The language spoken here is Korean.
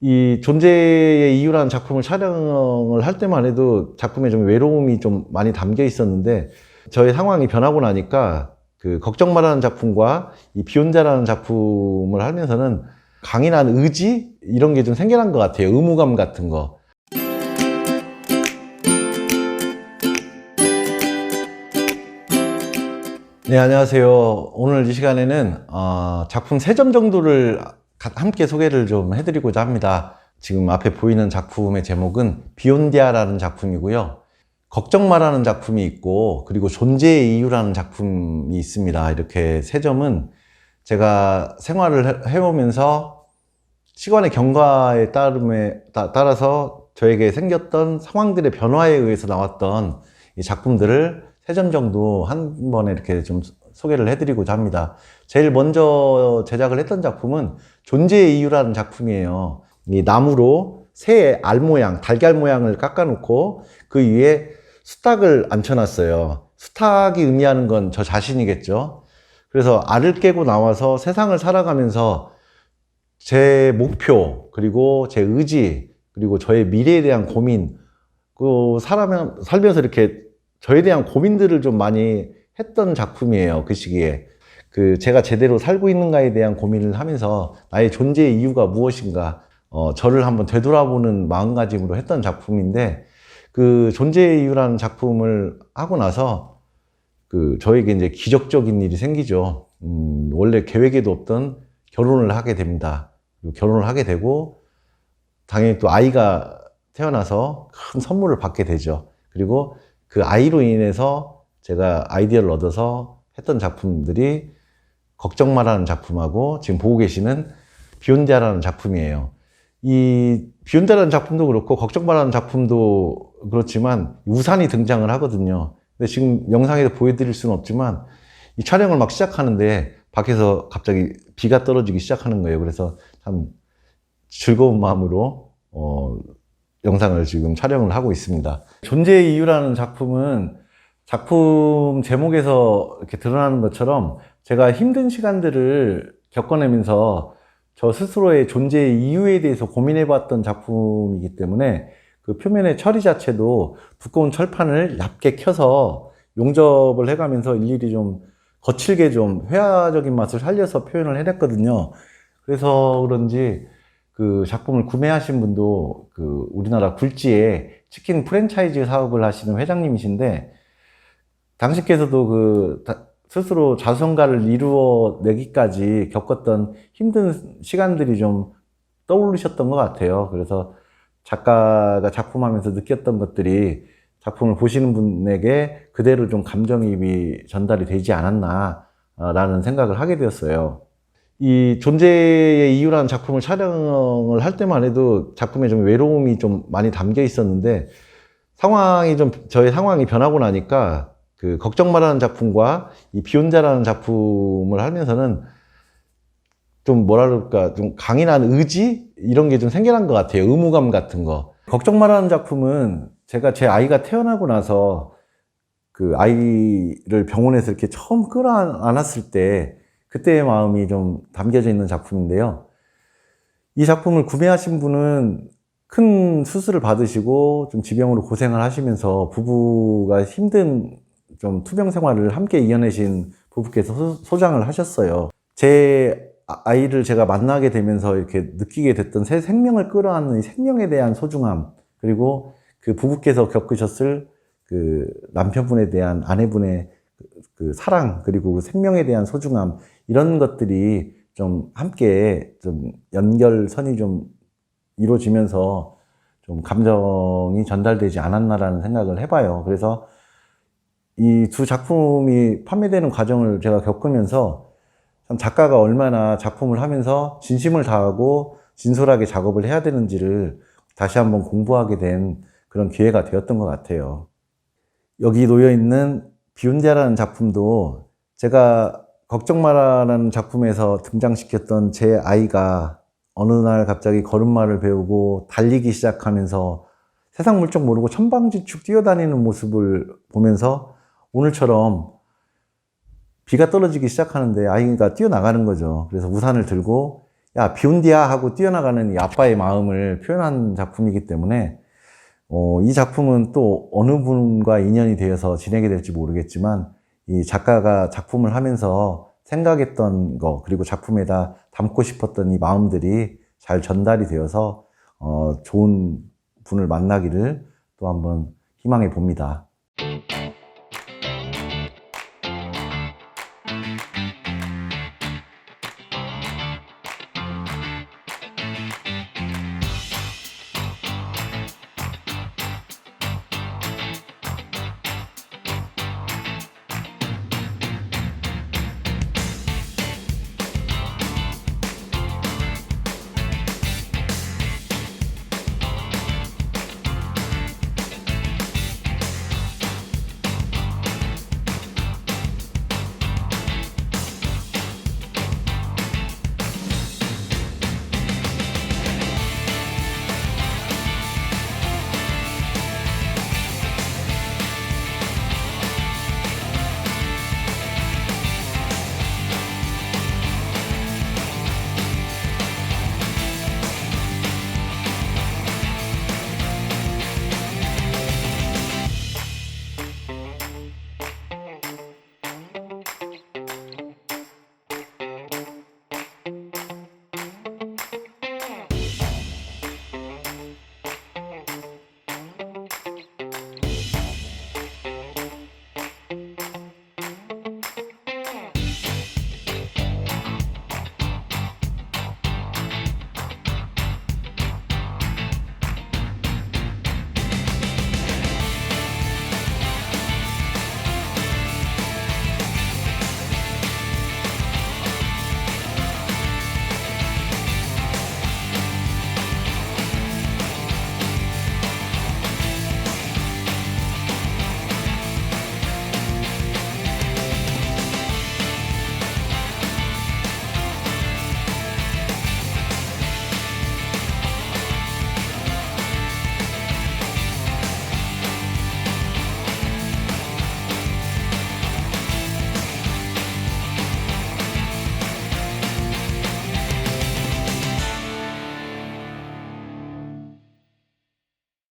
이 존재의 이유라는 작품을 촬영을 할 때만 해도 작품에 좀 외로움이 좀 많이 담겨 있었는데, 저의 상황이 변하고 나니까 그 걱정 마라는 작품과 이 비혼자라는 작품을 하면서는 강인한 의지? 이런 게 좀 생겨난 것 같아요. 의무감 같은 거. 네, 안녕하세요. 오늘 이 시간에는 작품 3점 정도를 함께 소개를 좀 해드리고자 합니다. 지금 앞에 보이는 작품의 제목은 비욘디아라는 작품이고요. 걱정 마라는 작품이 있고, 그리고 존재의 이유라는 작품이 있습니다. 이렇게 3점은 제가 생활을 해오면서 시간의 경과에 따라서 저에게 생겼던 상황들의 변화에 의해서 나왔던 이 작품들을 3점 정도 한 번에 이렇게 좀 소개를 해드리고자 합니다. 제일 먼저 제작을 했던 작품은 존재의 이유라는 작품이에요. 이 나무로 새의 알 모양, 달걀 모양을 깎아놓고 그 위에 수탉을 앉혀놨어요. 수탉이 의미하는 건 저 자신이겠죠. 그래서 알을 깨고 나와서 세상을 살아가면서 제 목표, 그리고 제 의지, 그리고 저의 미래에 대한 고민, 살면서 이렇게 저에 대한 고민들을 좀 많이 했던 작품이에요. 그 시기에. 제가 제대로 살고 있는가에 대한 고민을 하면서 나의 존재의 이유가 무엇인가, 저를 한번 되돌아보는 마음가짐으로 했던 작품인데, 그 존재의 이유라는 작품을 하고 나서 저에게 이제 기적적인 일이 생기죠. 원래 계획에도 없던 결혼을 하게 됩니다. 결혼을 하게 되고, 당연히 또 아이가 태어나서 큰 선물을 받게 되죠. 그리고 그 아이로 인해서 제가 아이디어를 얻어서 했던 작품들이 걱정 마라는 작품하고 지금 보고 계시는 비혼자라는 작품이에요. 이 비혼자라는 작품도 그렇고 걱정 마라는 작품도 그렇지만 우산이 등장을 하거든요. 근데 지금 영상에서 보여드릴 수는 없지만 이 촬영을 막 시작하는데 밖에서 갑자기 비가 떨어지기 시작하는 거예요. 그래서 참 즐거운 마음으로 영상을 지금 촬영을 하고 있습니다. 존재의 이유라는 작품은 작품 제목에서 이렇게 드러나는 것처럼 제가 힘든 시간들을 겪어내면서 저 스스로의 존재의 이유에 대해서 고민해 봤던 작품이기 때문에 그 표면의 처리 자체도 두꺼운 철판을 얇게 켜서 용접을 해가면서 일일이 좀 거칠게 좀 회화적인 맛을 살려서 표현을 해냈거든요. 그래서 그런지 그 작품을 구매하신 분도 우리나라 굴지에 치킨 프랜차이즈 사업을 하시는 회장님이신데, 당신께서도 스스로 자선가를 이루어내기까지 겪었던 힘든 시간들이 좀 떠오르셨던 것 같아요. 그래서 작가가 작품하면서 느꼈던 것들이 작품을 보시는 분에게 그대로 좀 감정이입이 전달이 되지 않았나 라는 생각을 하게 되었어요. 이 존재의 이유라는 작품을 촬영을 할 때만 해도 작품에 좀 외로움이 좀 많이 담겨 있었는데, 저의 상황이 변하고 나니까 그 걱정 마라는 작품과 이 비혼자라는 작품을 하면서는 좀 좀 강인한 의지? 이런 게 좀 생겨난 것 같아요. 의무감 같은 거. 걱정 마라는 작품은 제가 제 아이가 태어나고 나서 그 아이를 병원에서 이렇게 처음 끌어안았을 때 그때의 마음이 좀 담겨져 있는 작품인데요. 이 작품을 구매하신 분은 큰 수술을 받으시고 좀 지병으로 고생을 하시면서 부부가 힘든 좀 투병 생활을 함께 이겨내신 부부께서 소장을 하셨어요. 제 아이를 제가 만나게 되면서 이렇게 느끼게 됐던 새 생명을 끌어안는 생명에 대한 소중함, 그리고 그 부부께서 겪으셨을 그 남편분에 대한 아내분의 그 사랑, 그리고 생명에 대한 소중함, 이런 것들이 좀 함께 좀 연결선이 좀 이루어지면서 좀 감정이 전달되지 않았나라는 생각을 해봐요. 그래서 이 두 작품이 판매되는 과정을 제가 겪으면서 참 작가가 얼마나 작품을 하면서 진심을 다하고 진솔하게 작업을 해야 되는지를 다시 한번 공부하게 된 그런 기회가 되었던 것 같아요. 여기 놓여 있는 비혼자라는 작품도 제가 걱정 마라는 작품에서 등장시켰던 제 아이가 어느 날 갑자기 걸음마를 배우고 달리기 시작하면서 세상 물정 모르고 천방지축 뛰어다니는 모습을 보면서 오늘처럼 비가 떨어지기 시작하는데 아이가 뛰어나가는 거죠. 그래서 우산을 들고 야, 비온디야 하고 뛰어나가는 이 아빠의 마음을 표현한 작품이기 때문에 이 작품은 또 어느 분과 인연이 되어서 진행이 될지 모르겠지만 이 작가가 작품을 하면서 생각했던 거 그리고 작품에다 담고 싶었던 이 마음들이 잘 전달이 되어서 좋은 분을 만나기를 또 한번 희망해 봅니다.